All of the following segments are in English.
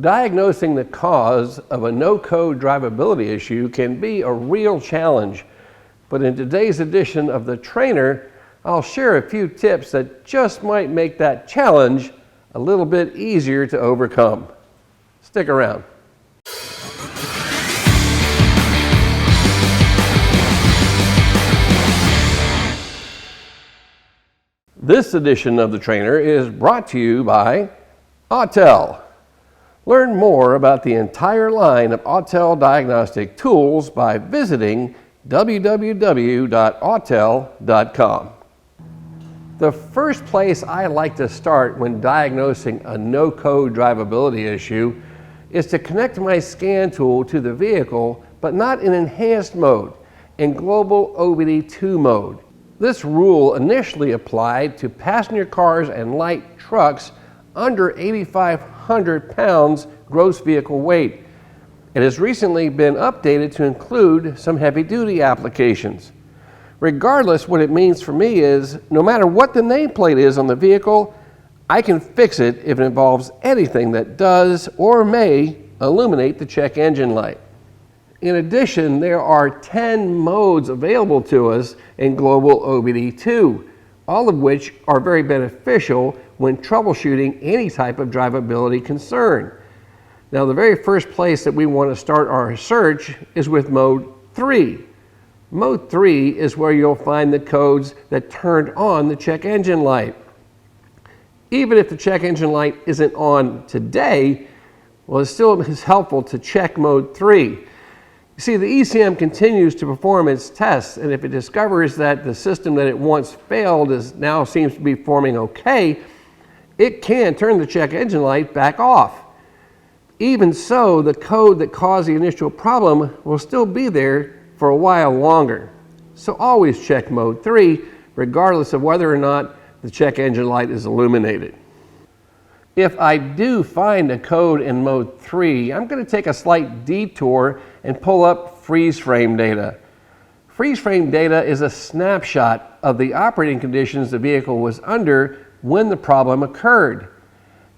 Diagnosing the cause of a no-code drivability issue can be a real challenge, but in today's edition of The Trainer, I'll share a few tips that just might make that challenge a little bit easier to overcome. Stick around. This edition of The Trainer is brought to you by Autel. Learn more about the entire line of Autel diagnostic tools by visiting www.autel.com. The first place I like to start when diagnosing a no-code drivability issue is to connect my scan tool to the vehicle, but not in enhanced mode, in global OBD2 mode. This rule initially applied to passenger cars and light trucks under 8,500 pounds gross vehicle weight. It has recently been updated to include some heavy-duty applications. Regardless, what it means for me is, no matter what the nameplate is on the vehicle, I can fix it if it involves anything that does or may illuminate the check engine light. In addition, there are 10 modes available to us in global OBD2, all of which are very beneficial when troubleshooting any type of drivability concern. Now, the very first place that we want to start our search is with mode 3. Mode 3 is where you'll find the codes that turned on the check engine light. Even if the check engine light isn't on today, well, it still is helpful to check mode 3. You see, the ECM continues to perform its tests, and if it discovers that the system that it once failed now seems to be performing okay, it can turn the check engine light back off. Even so, the code that caused the initial problem will still be there for a while longer. So always check mode 3, regardless of whether or not the check engine light is illuminated. If I do find a code in mode 3, I'm going to take a slight detour and pull up freeze frame data. Freeze frame data is a snapshot of the operating conditions the vehicle was under when the problem occurred.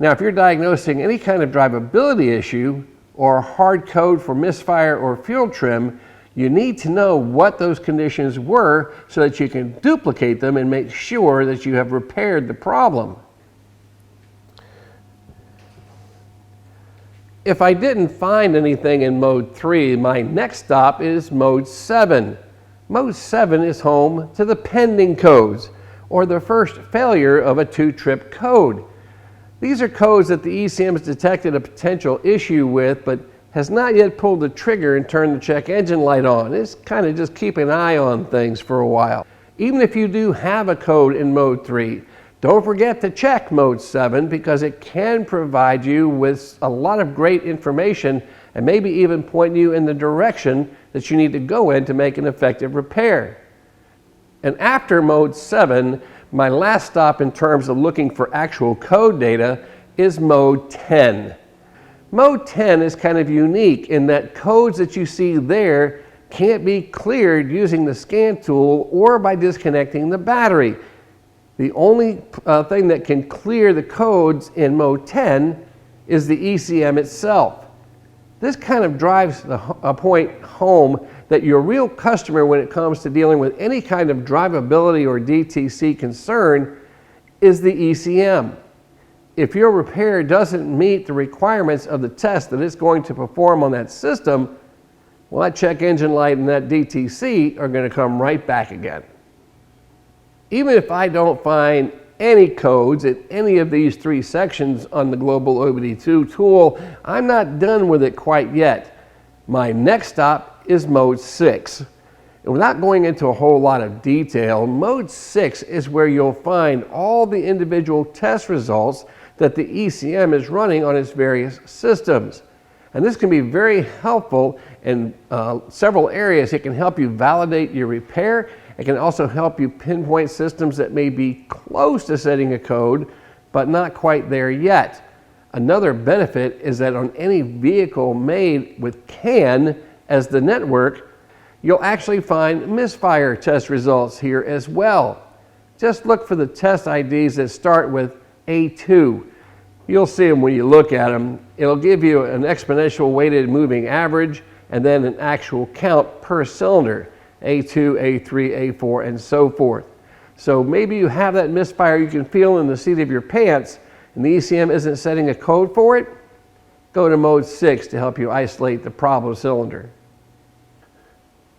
Now, if you're diagnosing any kind of drivability issue or a hard code for misfire or fuel trim, you need to know what those conditions were so that you can duplicate them and make sure that you have repaired the problem. If I didn't find anything in mode 3, my next stop is mode 7. Mode 7 is home to the pending codes, or the first failure of a 2-trip code. These are codes that the ECM has detected a potential issue with, but has not yet pulled the trigger and turned the check engine light on. It's kind of just keep an eye on things for a while. Even if you do have a code in mode 3, don't forget to check mode 7 because it can provide you with a lot of great information and maybe even point you in the direction that you need to go in to make an effective repair. And after mode 7, my last stop in terms of looking for actual code data is mode 10. Mode 10 is kind of unique in that codes that you see there can't be cleared using the scan tool or by disconnecting the battery. The only thing that can clear the codes in mode 10 is the ECM itself. This kind of drives a point home that your real customer when it comes to dealing with any kind of drivability or DTC concern is the ECM. If your repair doesn't meet the requirements of the test that it's going to perform on that system, well, that check engine light and that DTC are going to come right back again. Even if I don't find any codes in any of these 3 sections on the global OBD2 tool, I'm not done with it quite yet. My next stop is mode 6. And without going into a whole lot of detail, mode 6 is where you'll find all the individual test results that the ECM is running on its various systems. And this can be very helpful in several areas. It can help you validate your repair. It can also help you pinpoint systems that may be close to setting a code, but not quite there yet. Another benefit is that on any vehicle made with CAN as the network, you'll actually find misfire test results here as well. Just look for the test IDs that start with A2. You'll see them when you look at them. It'll give you an exponential weighted moving average and then an actual count per cylinder, A2, A3, A4, and so forth. So maybe you have that misfire you can feel in the seat of your pants and the ECM isn't setting a code for it. Go to mode 6 to help you isolate the problem cylinder.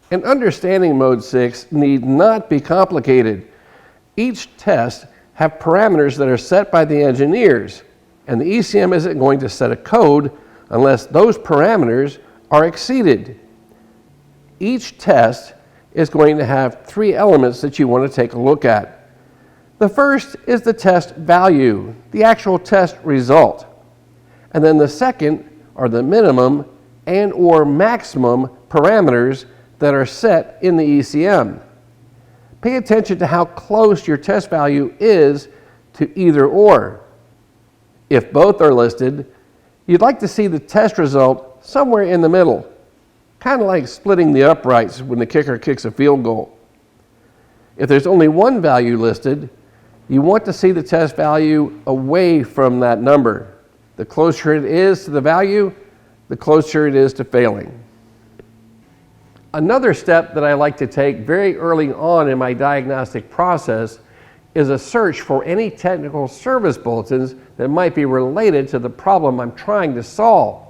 And understanding mode 6 need not be complicated. Each test have parameters that are set by the engineers, and the ECM isn't going to set a code unless those parameters are exceeded. Each test is going to have 3 elements that you want to take a look at. The first is the test value, the actual test result. And then the second are the minimum and or maximum parameters that are set in the ECM. Pay attention to how close your test value is to either or. If both are listed, you'd like to see the test result somewhere in the middle, kind of like splitting the uprights when the kicker kicks a field goal. If there's only one value listed, you want to see the test value away from that number. The closer it is to the value, the closer it is to failing. Another step that I like to take very early on in my diagnostic process is a search for any technical service bulletins that might be related to the problem I'm trying to solve.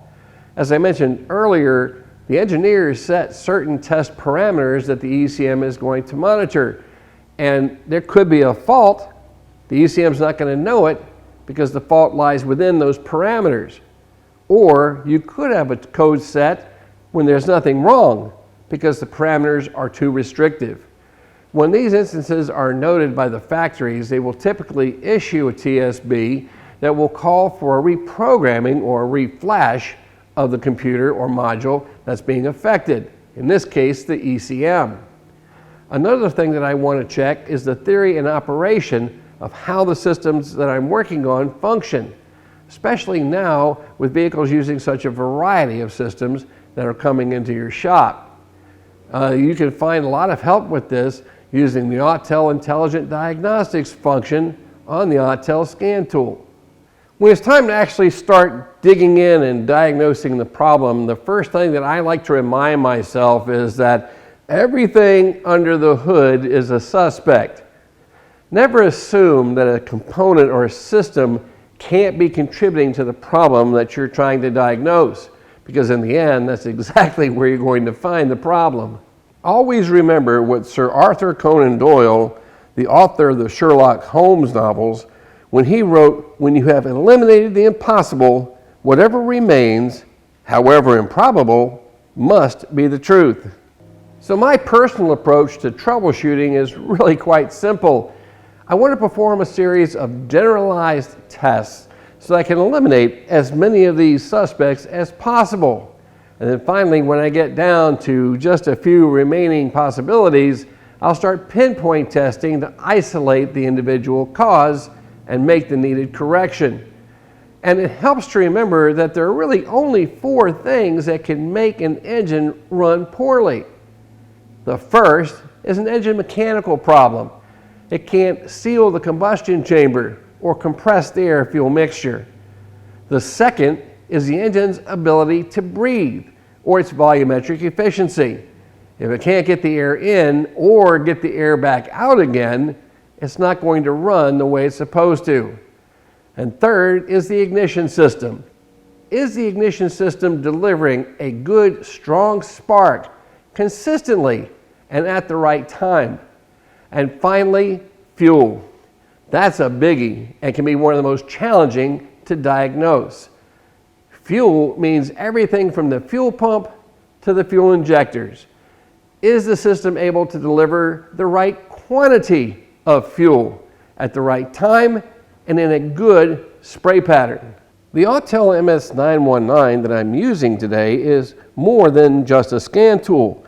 As I mentioned earlier, the engineers set certain test parameters that the ECM is going to monitor, and there could be a fault. The ECM is not going to know it because the fault lies within those parameters. Or you could have a code set when there's nothing wrong because the parameters are too restrictive. When these instances are noted by the factories, they will typically issue a TSB that will call for a reprogramming or a reflash of the computer or module that's being affected, in this case the ECM. Another thing that I want to check is the theory and operation of how the systems that I'm working on function, especially now with vehicles using such a variety of systems that are coming into your shop. You can find a lot of help with this using the Autel Intelligent Diagnostics function on the Autel scan tool. When it's time to actually start digging in and diagnosing the problem, the first thing that I like to remind myself is that everything under the hood is a suspect. Never assume that a component or a system can't be contributing to the problem that you're trying to diagnose, because in the end, that's exactly where you're going to find the problem. Always remember what Sir Arthur Conan Doyle, the author of the Sherlock Holmes novels, when he wrote, "When you have eliminated the impossible, whatever remains, however improbable, must be the truth." So my personal approach to troubleshooting is really quite simple. I want to perform a series of generalized tests so I can eliminate as many of these suspects as possible. And then finally, when I get down to just a few remaining possibilities, I'll start pinpoint testing to isolate the individual cause and make the needed correction. And it helps to remember that there are really only 4 things that can make an engine run poorly. The first is an engine mechanical problem. It can't seal the combustion chamber or compress the air-fuel mixture. The second is the engine's ability to breathe or its volumetric efficiency. If it can't get the air in or get the air back out again, it's not going to run the way it's supposed to. And third is the ignition system. Is the ignition system delivering a good, strong spark consistently and at the right time? And finally, fuel. That's a biggie and can be one of the most challenging to diagnose. Fuel means everything from the fuel pump to the fuel injectors. Is the system able to deliver the right quantity of fuel at the right time and in a good spray pattern? The Autel MS919 that I'm using today is more than just a scan tool.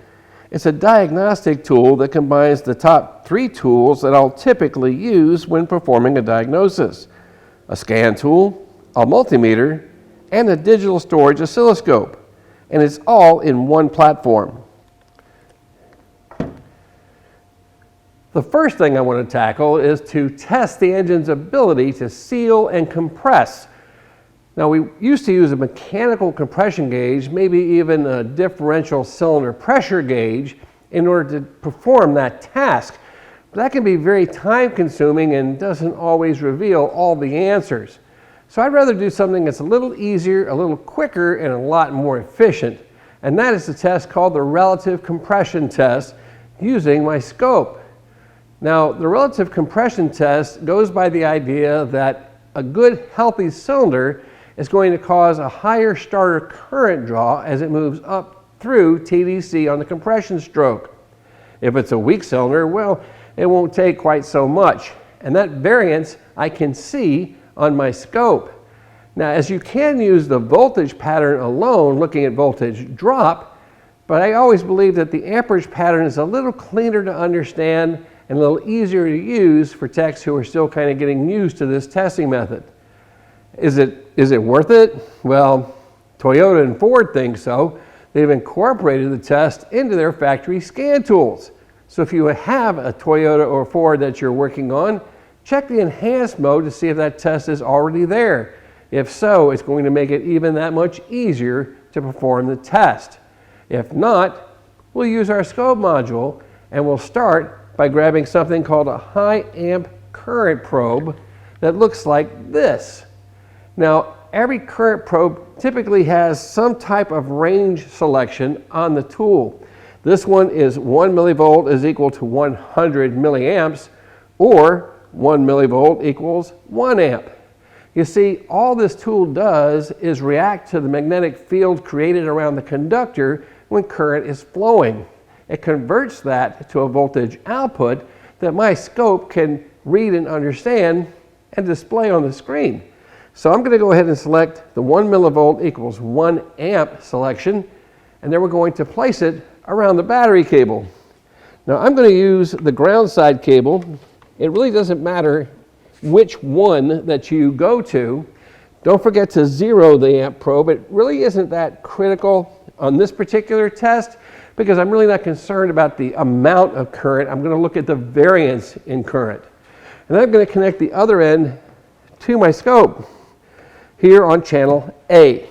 It's a diagnostic tool that combines the top 3 tools that I'll typically use when performing a diagnosis: a scan tool, a multimeter, and a digital storage oscilloscope. And it's all in one platform. The first thing I want to tackle is to test the engine's ability to seal and compress Now, we used to use a mechanical compression gauge, maybe even a differential cylinder pressure gauge, in order to perform that task. But that can be very time consuming and doesn't always reveal all the answers. So I'd rather do something that's a little easier, a little quicker, and a lot more efficient. And that is the test called the relative compression test using my scope. Now, the relative compression test goes by the idea that a good, healthy cylinder is going to cause a higher starter current draw as it moves up through TDC on the compression stroke. If it's a weak cylinder, well, it won't take quite so much. And that variance I can see on my scope. Now, as you can use the voltage pattern alone, looking at voltage drop, but I always believe that the amperage pattern is a little cleaner to understand and a little easier to use for techs who are still kind of getting used to this testing method. Is it worth it? Well, Toyota and Ford think so. They've incorporated the test into their factory scan tools. So if you have a Toyota or Ford that you're working on, check the enhanced mode to see if that test is already there. If so, it's going to make it even that much easier to perform the test. If not, we'll use our scope module and we'll start by grabbing something called a high amp current probe that looks like this. Now, every current probe typically has some type of range selection on the tool. This one is 1 millivolt is equal to 100 milliamps, or 1 millivolt equals 1 amp. You see, all this tool does is react to the magnetic field created around the conductor when current is flowing. It converts that to a voltage output that my scope can read and understand and display on the screen. So I'm going to go ahead and select the 1 millivolt equals 1 amp selection, and then we're going to place it around the battery cable. Now I'm going to use the ground side cable. It really doesn't matter which one that you go to. Don't forget to zero the amp probe. It really isn't that critical on this particular test because I'm really not concerned about the amount of current. I'm going to look at the variance in current. And then I'm going to connect the other end to my scope here on channel A.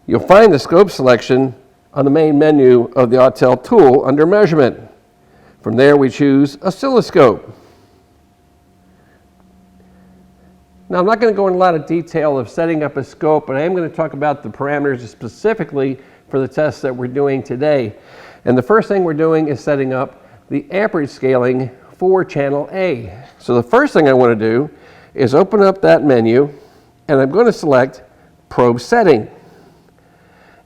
You'll find the scope selection on the main menu of the Autel tool under measurement. From there we choose oscilloscope. Now I'm not going to go into a lot of detail of setting up a scope, but I am going to talk about the parameters specifically for the tests that we're doing today. And the first thing we're doing is setting up the amperage scaling for channel A. So the first thing I want to do is open up that menu and I'm going to select probe setting.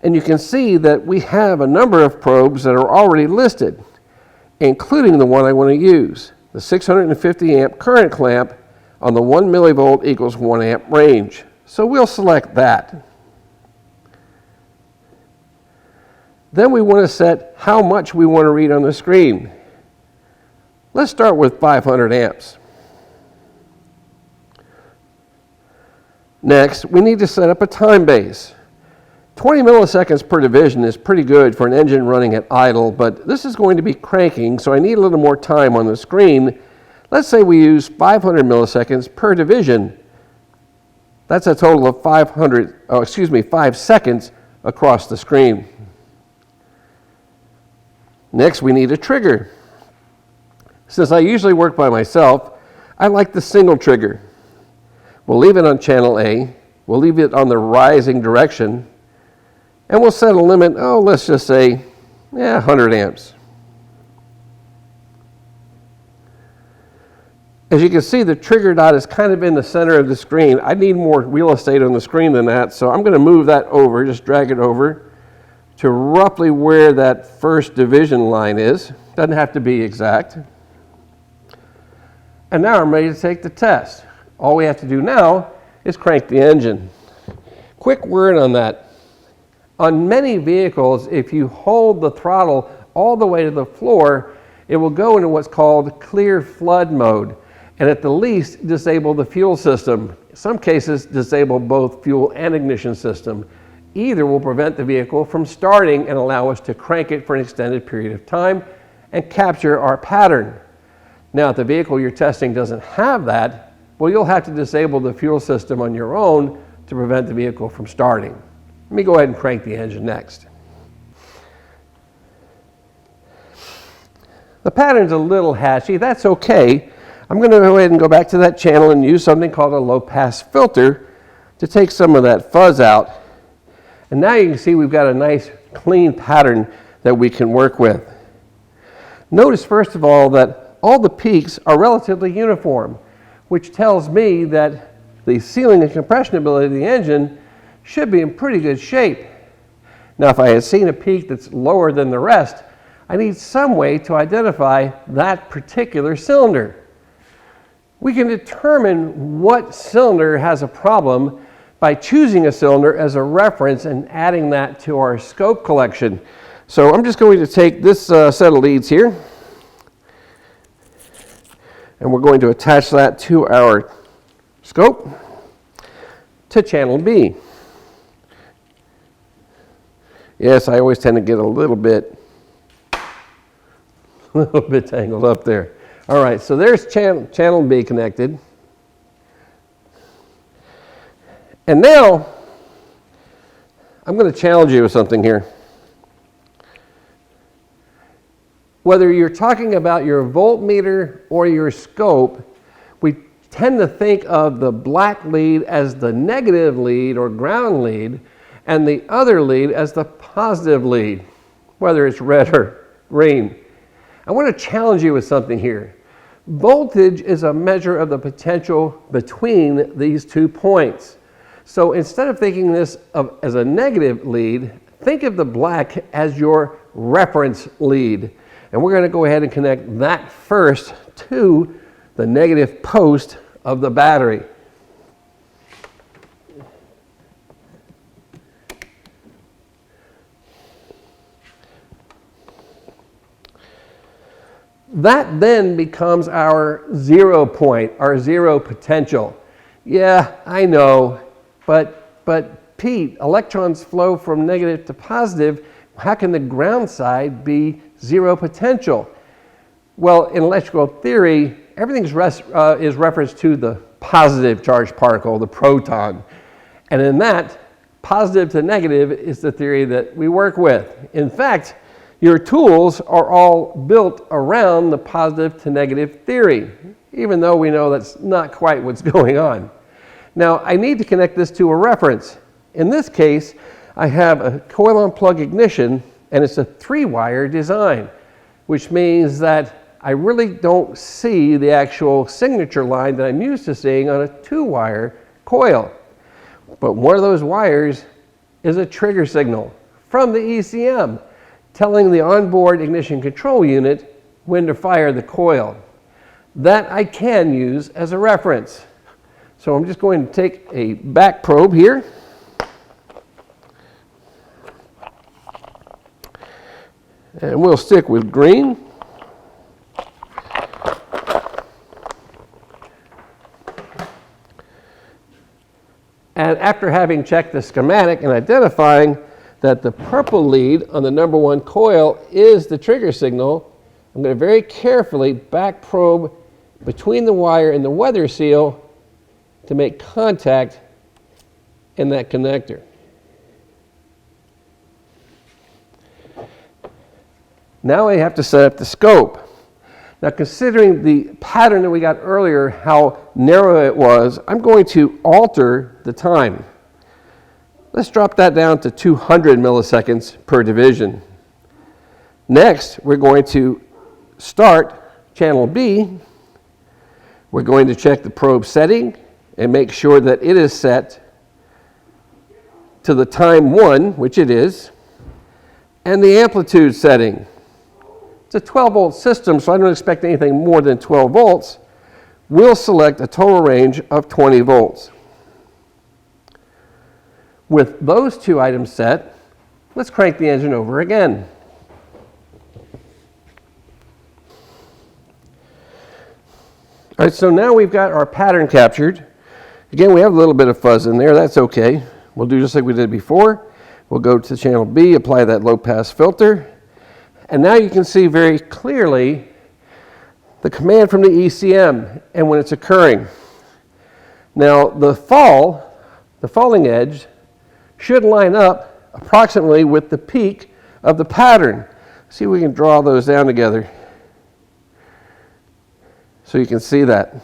And you can see that we have a number of probes that are already listed, including the one I want to use, the 650 amp current clamp on the 1 millivolt equals 1 amp range. So we'll select that. Then we want to set how much we want to read on the screen. Let's start with 500 amps. Next, we need to set up a time base. 20 milliseconds per division is pretty good for an engine running at idle, but this is going to be cranking, so I need a little more time on the screen. Let's say we use 500 milliseconds per division. That's a total of 5 seconds across the screen. Next, we need a trigger. Since I usually work by myself, I like the single trigger. We'll leave it on channel A. We'll leave it on the rising direction. And we'll set a limit, let's just say, 100 amps. As you can see, the trigger dot is kind of in the center of the screen. I need more real estate on the screen than that, so I'm going to move that over, just drag it over to roughly where that first division line is. Doesn't have to be exact. And now I'm ready to take the test. All we have to do now is crank the engine. Quick word on that. On many vehicles, if you hold the throttle all the way to the floor, it will go into what's called clear flood mode, and at the least disable the fuel system. In some cases, disable both fuel and ignition system. Either will prevent the vehicle from starting and allow us to crank it for an extended period of time and capture our pattern. Now, if the vehicle you're testing doesn't have that, well, you'll have to disable the fuel system on your own to prevent the vehicle from starting. Let me go ahead and crank the engine next. The pattern's a little hashy. That's okay. I'm going to go ahead and go back to that channel and use something called a low-pass filter to take some of that fuzz out. And now you can see we've got a nice clean pattern that we can work with. Notice first of all that all the peaks are relatively uniform, which tells me that the sealing and compression ability of the engine should be in pretty good shape. Now if I had seen a peak that's lower than the rest, I need some way to identify that particular cylinder. We can determine what cylinder has a problem by choosing a cylinder as a reference and adding that to our scope collection. So I'm just going to take this set of leads here, and we're going to attach that to our scope to channel B. Yes, I always tend to get a little bit tangled up there. All right, so there's channel B connected. And now, I'm going to challenge you with something here. Whether you're talking about your voltmeter or your scope, we tend to think of the black lead as the negative lead or ground lead, and the other lead as the positive lead, whether it's red or green. I want to challenge you with something here. Voltage is a measure of the potential between these 2 points. So instead of thinking this as a negative lead, think of the black as your reference lead. And we're going to go ahead and connect that first to the negative post of the battery. That then becomes our 0 point, our 0 potential. Yeah, I know, but Pete, electrons flow from negative to positive. How can the ground side be 0 potential? Well, in electrical theory, everything is referenced to the positive charged particle, the proton. And in that, positive to negative is the theory that we work with. In fact, your tools are all built around the positive to negative theory, even though we know that's not quite what's going on. Now, I need to connect this to a reference. In this case, I have a coil-on-plug ignition, and it's a 3-wire design, which means that I really don't see the actual signature line that I'm used to seeing on a 2-wire coil. But one of those wires is a trigger signal from the ECM, telling the onboard ignition control unit when to fire the coil. That I can use as a reference. So I'm just going to take a back probe here. And we'll stick with green. And after having checked the schematic and identifying that the purple lead on the number 1 coil is the trigger signal, I'm going to very carefully back probe between the wire and the weather seal to make contact in that connector. Now I have to set up the scope. Now, considering the pattern that we got earlier, how narrow it was, I'm going to alter the time. Let's drop that down to 200 milliseconds per division. Next, we're going to start channel B. We're going to check the probe setting and make sure that it is set to the time 1, which it is, and the amplitude setting. It's a 12-volt system, so I don't expect anything more than 12 volts. We'll select a total range of 20 volts. With those 2 items set, let's crank the engine over again. All right, so now we've got our pattern captured. Again, we have a little bit of fuzz in there. That's okay. We'll do just like we did before. We'll go to channel B, apply that low-pass filter. And now you can see very clearly the command from the ECM and when it's occurring. Now, the fall the falling edge should line up approximately with the peak of the pattern. See if we can draw those down together so you can see that.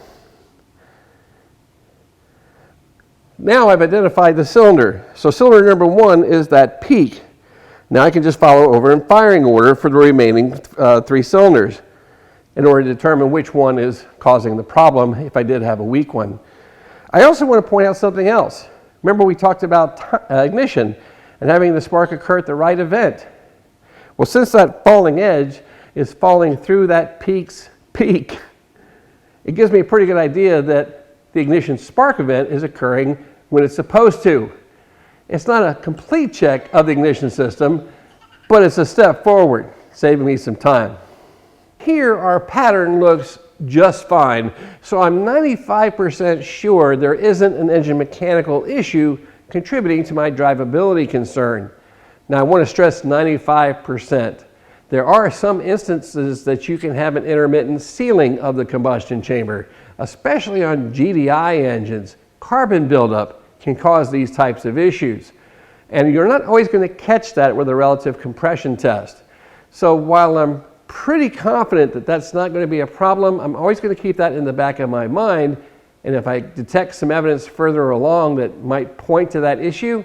Now I've identified the cylinder. So cylinder number 1 is that peak. Now I can just follow over in firing order for the remaining 3 cylinders in order to determine which one is causing the problem if I did have a weak one. I also want to point out something else. Remember we talked about ignition and having the spark occur at the right event. Well, since that falling edge is falling through that peak's peak, it gives me a pretty good idea that the ignition spark event is occurring when it's supposed to. It's not a complete check of the ignition system, but it's a step forward, saving me some time. Here our pattern looks just fine, so I'm 95% sure there isn't an engine mechanical issue contributing to my drivability concern. Now I want to stress 95%. There are some instances that you can have an intermittent sealing of the combustion chamber, especially on GDI engines. Carbon buildup can cause these types of issues. And you're not always going to catch that with a relative compression test. So while I'm pretty confident that that's not going to be a problem, I'm always going to keep that in the back of my mind. And if I detect some evidence further along that might point to that issue,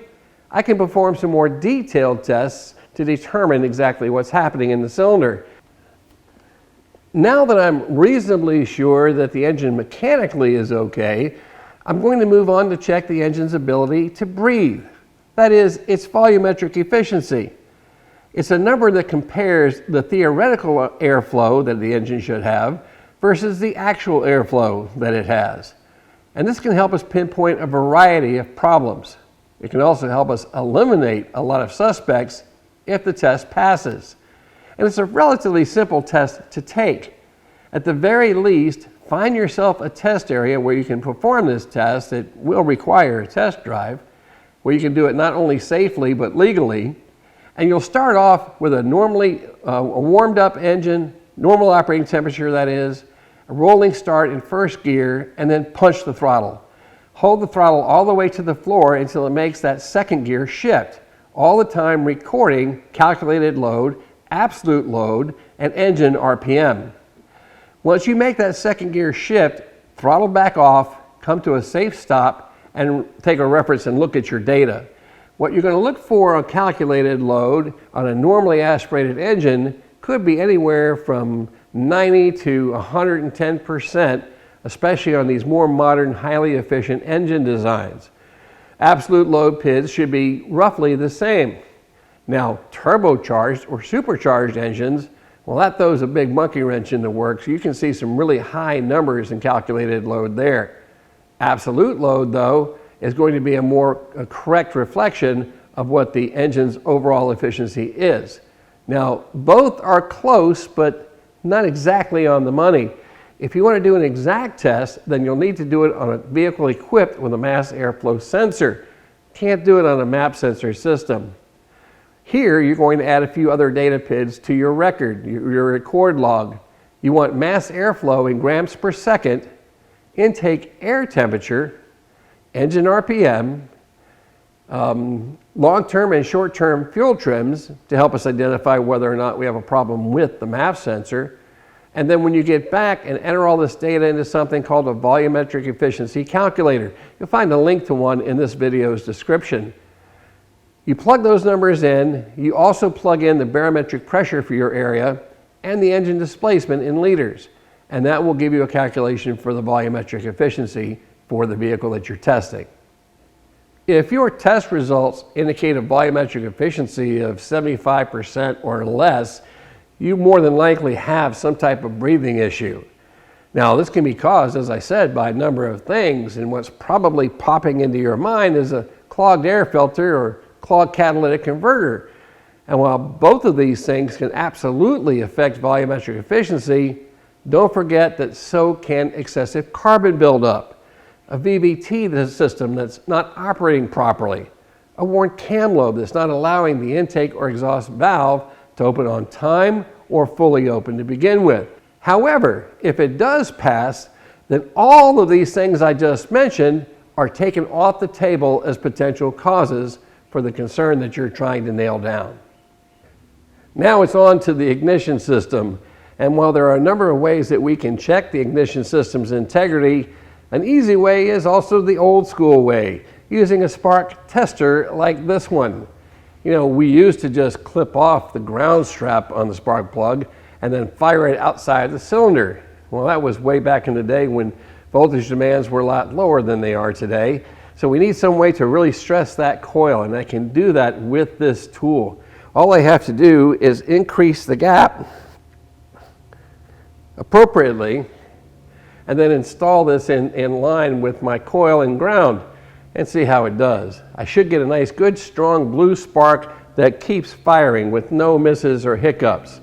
I can perform some more detailed tests to determine exactly what's happening in the cylinder. Now that I'm reasonably sure that the engine mechanically is okay, I'm going to move on to check the engine's ability to breathe. That is, its volumetric efficiency. It's a number that compares the theoretical airflow that the engine should have versus the actual airflow that it has. And this can help us pinpoint a variety of problems. It can also help us eliminate a lot of suspects if the test passes. And it's a relatively simple test to take. At the very least, find yourself a test area where you can perform this test. It will require a test drive, where you can do it not only safely but legally. And you'll start off with a warmed up engine, normal operating temperature that is, a rolling start in first gear, and then punch the throttle. Hold the throttle all the way to the floor until it makes that second gear shift, all the time recording calculated load, absolute load, and engine RPM. Once you make that second gear shift, throttle back off, come to a safe stop, and take a reference and look at your data. What you're going to look for on calculated load on a normally aspirated engine could be anywhere from 90 to 110%, especially on these more modern, highly efficient engine designs. Absolute load PIDs should be roughly the same. Now, turbocharged or supercharged engines, well, that throws a big monkey wrench in the works. You can see some really high numbers in calculated load there. Absolute load, though, is going to be a correct reflection of what the engine's overall efficiency is. Now, both are close, but not exactly on the money. If you want to do an exact test, then you'll need to do it on a vehicle equipped with a mass airflow sensor. Can't do it on a map sensor system. Here, you're going to add a few other data PIDs to your record, your record log. You want mass airflow in grams per second, intake air temperature, engine RPM, long-term and short-term fuel trims to help us identify whether or not we have a problem with the MAF sensor. And then when you get back and enter all this data into something called a volumetric efficiency calculator, you'll find a link to one in this video's description. You plug those numbers in, you also plug in the barometric pressure for your area and the engine displacement in liters. And that will give you a calculation for the volumetric efficiency for the vehicle that you're testing. If your test results indicate a volumetric efficiency of 75% or less, you more than likely have some type of breathing issue. Now, this can be caused, as I said, by a number of things, and what's probably popping into your mind is a clogged air filter or clogged catalytic converter. And while both of these things can absolutely affect volumetric efficiency, don't forget that so can excessive carbon buildup, a VVT system that's not operating properly, a worn cam lobe that's not allowing the intake or exhaust valve to open on time or fully open to begin with. However, if it does pass, then all of these things I just mentioned are taken off the table as potential causes for the concern that you're trying to nail down. Now it's on to the ignition system. And while there are a number of ways that we can check the ignition system's integrity, an easy way is also the old school way, using a spark tester like this one. You know, we used to just clip off the ground strap on the spark plug and then fire it outside the cylinder. Well, that was way back in the day when voltage demands were a lot lower than they are today. So we need some way to really stress that coil, and I can do that with this tool. All I have to do is increase the gap appropriately and then install this in line with my coil and ground and see how it does. I should get a nice, good, strong blue spark that keeps firing with no misses or hiccups.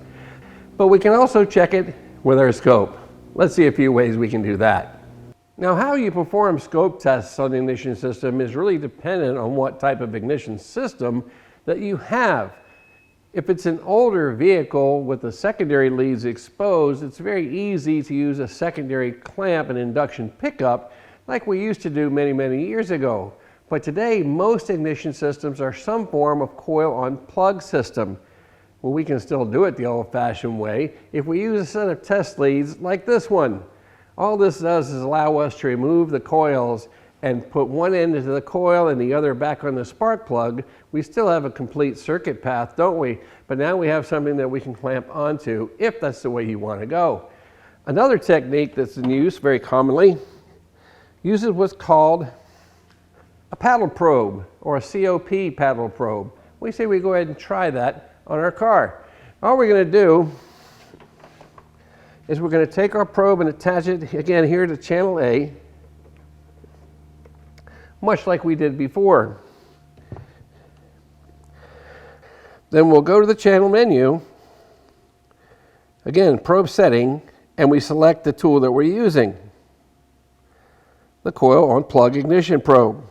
But we can also check it with our scope. Let's see a few ways we can do that. Now, how you perform scope tests on the ignition system is really dependent on what type of ignition system that you have. If it's an older vehicle with the secondary leads exposed, it's very easy to use a secondary clamp and induction pickup like we used to do many, many years ago. But today, most ignition systems are some form of coil-on-plug system. Well, we can still do it the old-fashioned way if we use a set of test leads like this one. All this does is allow us to remove the coils and put one end into the coil and the other back on the spark plug. We still have a complete circuit path, don't we? But now we have something that we can clamp onto if that's the way you want to go. Another technique that's in use very commonly uses what's called a paddle probe or a COP paddle probe. We say we go ahead and try that on our car. All we're going to do is we're going to take our probe and attach it again here to channel A, much like we did before. Then we'll go to the channel menu, again probe setting, and we select the tool that we're using, the coil on plug ignition probe.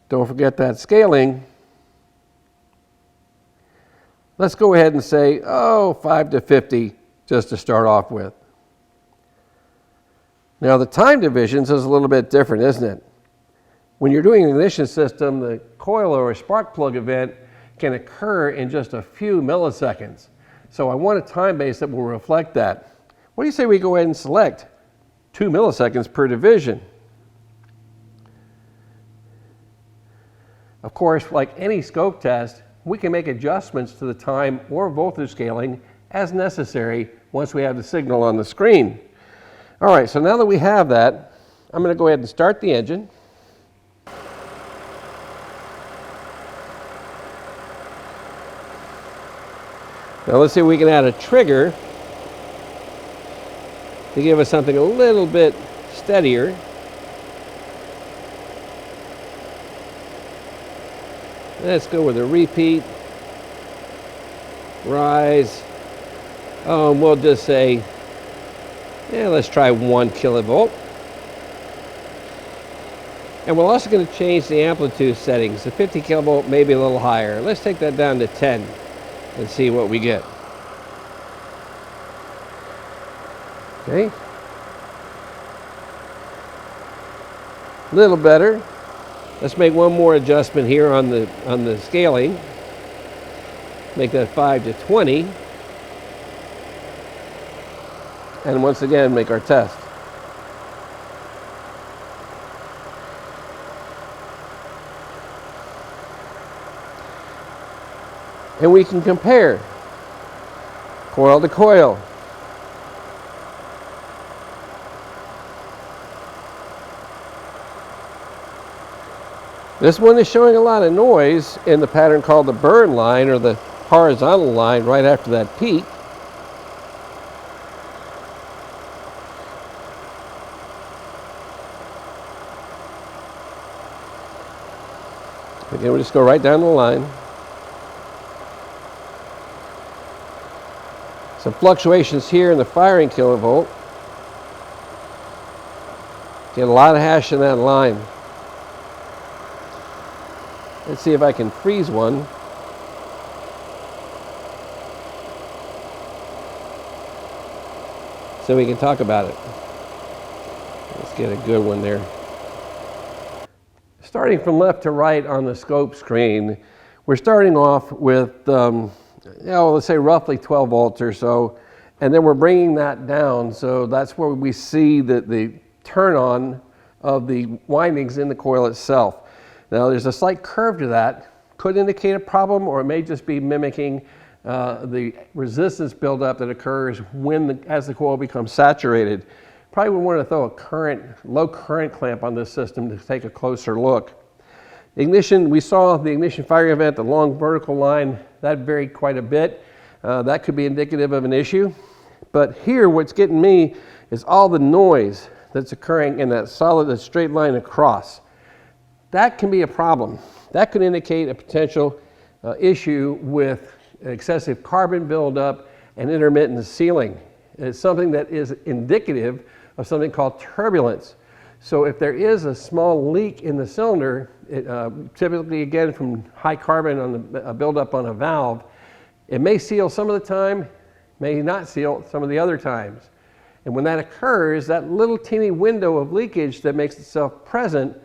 Don't forget that scaling. Let's go ahead and say, 5 to 50 just to start off with. Now the time divisions is a little bit different, isn't it? When you're doing an ignition system, the coil or spark plug event can occur in just a few milliseconds. So I want a time base that will reflect that. What do you say we go ahead and select 2 milliseconds per division? Of course, like any scope test, we can make adjustments to the time or voltage scaling as necessary once we have the signal on the screen. All right, so now that we have that, I'm going to go ahead and start the engine. Now let's see if we can add a trigger to give us something a little bit steadier. Let's go with a repeat, rise. We'll just say, let's try 1 kilovolt. And we're also going to change the amplitude settings. The 50 kilovolt may be a little higher. Let's take that down to 10 and see what we get. Okay. A little better. Let's make one more adjustment here on the scaling. Make that 5 to 20. And once again, make our test. And we can compare coil to coil. This one is showing a lot of noise in the pattern called the burn line, or the horizontal line right after that peak. Again, we'll just go right down the line. Some fluctuations here in the firing kilovolt. Get a lot of hash in that line. Let's see if I can freeze one. So we can talk about it. Let's get a good one there. Starting from left to right on the scope screen, we're starting off with, let's say roughly 12 volts or so, and then we're bringing that down. So that's where we see the turn on of the windings in the coil itself. Now there's a slight curve to that. Could indicate a problem, or it may just be mimicking the resistance buildup that occurs as the coil becomes saturated. Probably would want to throw a low current clamp on this system to take a closer look. Ignition, we saw the ignition firing event, the long vertical line, that varied quite a bit. That could be indicative of an issue. But here, what's getting me is all the noise that's occurring in that solid, straight line across. That can be a problem. That could indicate a potential issue with excessive carbon buildup and intermittent sealing. It's something that is indicative of something called turbulence. So if there is a small leak in the cylinder, typically again from high carbon on the buildup on a valve, it may seal some of the time, may not seal some of the other times. And when that occurs, that little teeny window of leakage that makes itself present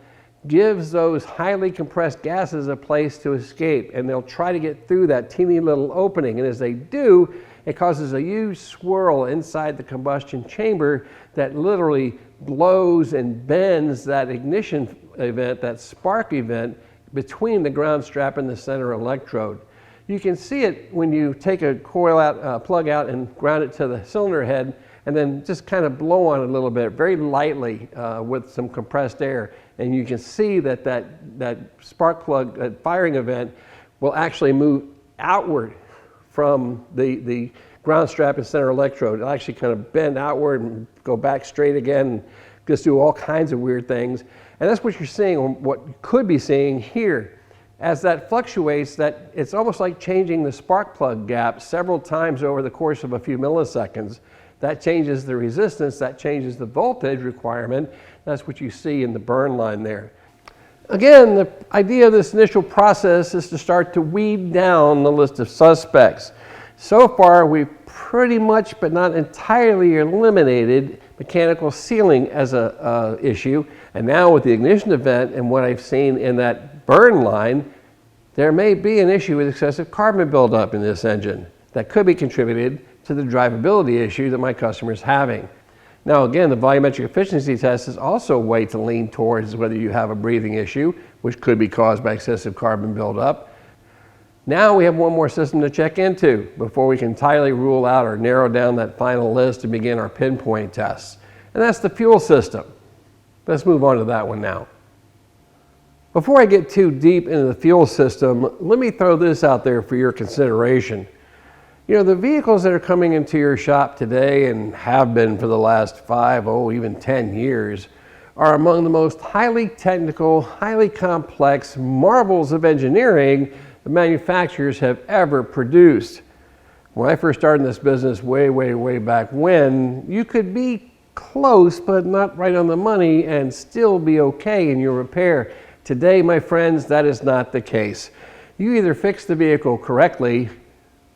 gives those highly compressed gases a place to escape, and they'll try to get through that teeny little opening. And as they do, it causes a huge swirl inside the combustion chamber that literally blows and bends that ignition event, that spark event, between the ground strap and the center electrode. You can see it when you take a coil out, plug out and ground it to the cylinder head, and then just kind of blow on it a little bit, very lightly with some compressed air. And you can see that spark plug firing event will actually move outward from the ground strap and center electrode. It'll actually kind of bend outward and go back straight again, and just do all kinds of weird things. And that's what you're seeing, or what you could be seeing here. As that fluctuates, that it's almost like changing the spark plug gap several times over the course of a few milliseconds. That changes the resistance, that changes the voltage requirement. That's what you see in the burn line there. Again, the idea of this initial process is to start to weed down the list of suspects. So far, we've pretty much, but not entirely, eliminated mechanical sealing as an issue. And now with the ignition event and what I've seen in that burn line, there may be an issue with excessive carbon buildup in this engine that could be contributed to the drivability issue that my customer is having. Now again, the volumetric efficiency test is also a way to lean towards whether you have a breathing issue, which could be caused by excessive carbon buildup. Now we have one more system to check into before we can entirely rule out or narrow down that final list and begin our pinpoint tests. And that's the fuel system. Let's move on to that one now. Before I get too deep into the fuel system, let me throw this out there for your consideration. You know, the vehicles that are coming into your shop today and have been for the last 5, even 10 years are among the most highly technical, highly complex marvels of engineering the manufacturers have ever produced. When I first started in this business way back when, you could be close but not right on the money and still be okay in your repair. Today, my friends, that is not the case. You either fixed the vehicle correctly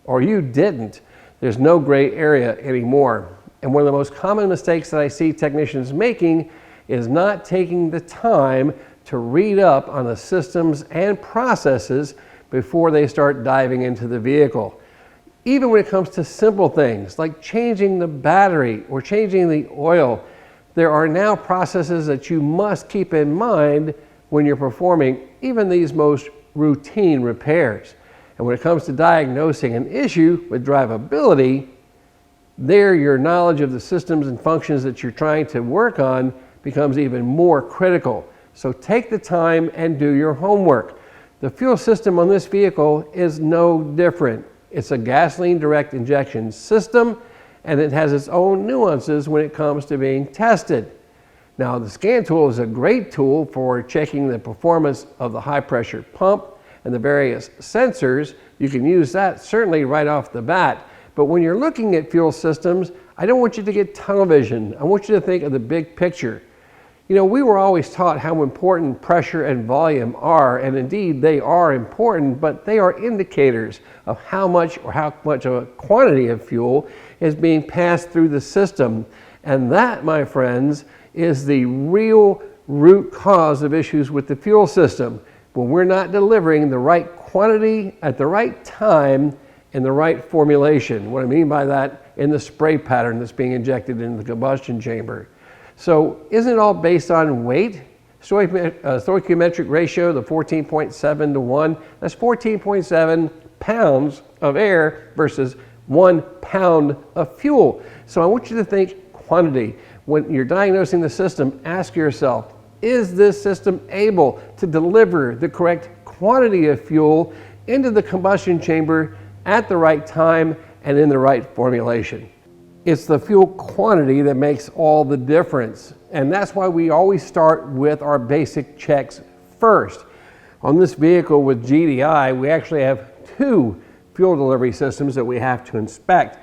or you didn't. There's no gray area anymore. And one of the most common mistakes that I see technicians making is not taking the time to read up on the systems and processes before they start diving into the vehicle. Even when it comes to simple things like changing the battery or changing the oil, there are now processes that you must keep in mind when you're performing even these most routine repairs. And when it comes to diagnosing an issue with drivability, there your knowledge of the systems and functions that you're trying to work on becomes even more critical. So take the time and do your homework. The fuel system on this vehicle is no different. It's a gasoline direct injection system, and it has its own nuances when it comes to being tested. Now, the scan tool is a great tool for checking the performance of the high pressure pump and the various sensors. You can use that certainly right off the bat. But when you're looking at fuel systems, I don't want you to get tunnel vision. I want you to think of the big picture. You know, we were always taught how important pressure and volume are, and indeed they are important, but they are indicators of how much of a quantity of fuel is being passed through the system. And that, my friends, is the real root cause of issues with the fuel system, when we're not delivering the right quantity at the right time in the right formulation. What I mean by that, in the spray pattern that's being injected into the combustion chamber. So isn't it all based on weight? Stoichiometric ratio, the 14.7 to 1, that's 14.7 pounds of air versus 1 pound of fuel. So I want you to think quantity. When you're diagnosing the system, ask yourself, is this system able to deliver the correct quantity of fuel into the combustion chamber at the right time and in the right formulation? It's the fuel quantity that makes all the difference. And that's why we always start with our basic checks first. On this vehicle with GDI, we actually have 2 fuel delivery systems that we have to inspect.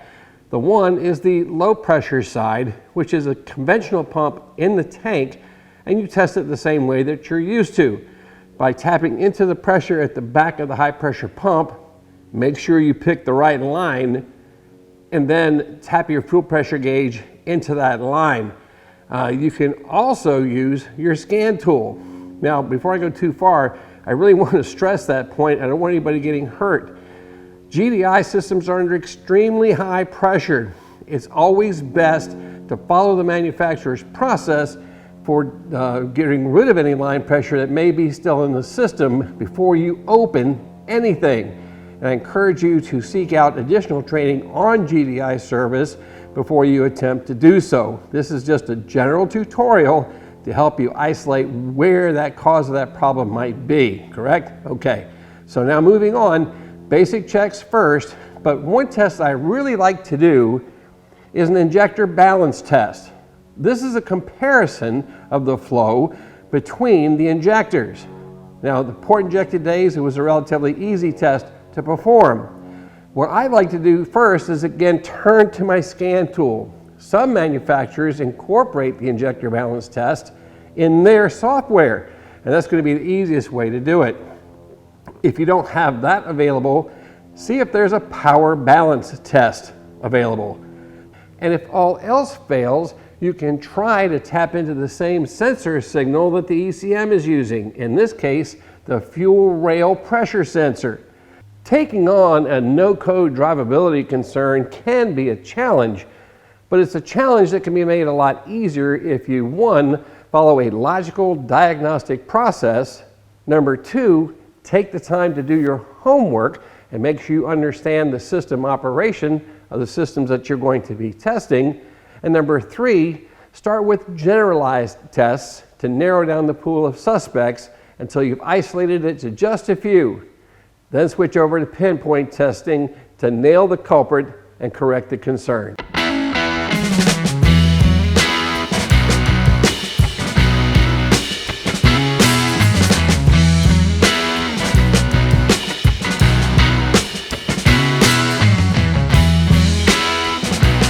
The one is the low pressure side, which is a conventional pump in the tank, and you test it the same way that you're used to. By tapping into the pressure at the back of the high pressure pump, make sure you pick the right line, and then tap your fuel pressure gauge into that line. You can also use your scan tool. Now, before I go too far, I really want to stress that point. I don't want anybody getting hurt. GDI systems are under extremely high pressure. It's always best to follow the manufacturer's process for getting rid of any line pressure that may be still in the system before you open anything. And I encourage you to seek out additional training on GDI service before you attempt to do so. This is just a general tutorial to help you isolate where that cause of that problem might be, correct? Okay, so now moving on, basic checks first, but one test I really like to do is an injector balance test. This is a comparison of the flow between the injectors. Now, the port injected days, it was a relatively easy test to perform. What I like to do first is again turn to my scan tool. Some manufacturers incorporate the injector balance test in their software, and that's going to be the easiest way to do it. If you don't have that available, see if there's a power balance test available. And if all else fails, you can try to tap into the same sensor signal that the ECM is using, in this case, the fuel rail pressure sensor. Taking on a no-code drivability concern can be a challenge, but it's a challenge that can be made a lot easier if you, 1, follow a logical diagnostic process, 2, take the time to do your homework and make sure you understand the system operation of the systems that you're going to be testing, and 3, start with generalized tests to narrow down the pool of suspects until you've isolated it to just a few. Then switch over to pinpoint testing to nail the culprit and correct the concern.